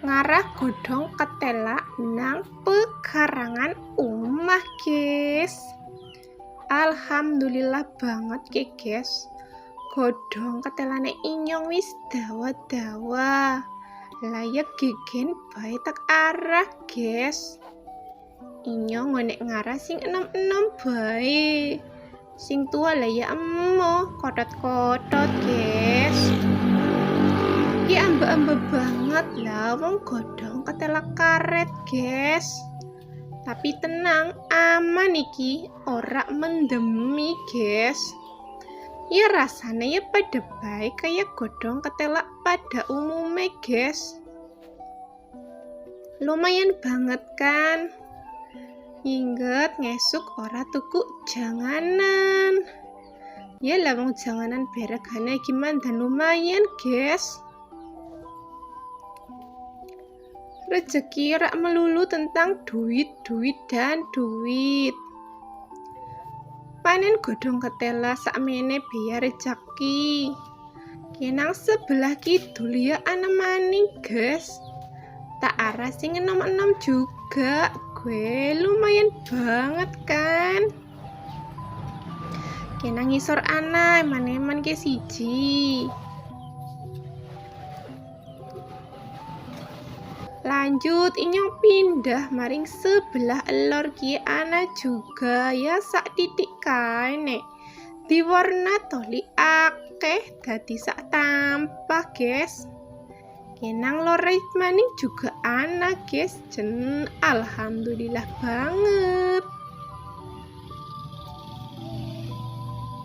Ngarah godhong ketela nang pekarangan omah, guys. Alhamdulillah banget ke, guys. Godhong ketelane inyong wis dawa-dawa. Layak gegen bae tak arah, guys. Inyong ngonek ngarah sing enom-enom bae. Sing tua lah ya emoh, kotot-kotot, guys. Ki amba-amba banget lah wong godhong ketela karet, guys. Tapi tenang, aman iki, ora mendemi, guys. Ya rasanya ya pada baik kayak godhong ketela pada umumnya, guys. Lumayan banget kan? Ingat ngesuk ora tuku janganan. Ya lah wong janganan beregane gimana dan lumayan, guys. Rezeki rak melulu tentang duit dan duit. Panen godhong ketela sakmene biar rezeki. Kenang sebelah kidul ya ana maning, guys. Tak arah sing enom-enom juga. Gue lumayan banget kan. Kenang ngisor ana eman-eman ke siji. Lanjut inyong pindah maring sebelah elor ki ana juga ya sak titik kae nek diwarna toli akeh dadi sak tampah, guys. Kenang loret maning juga ana, guys. Alhamdulillah banget.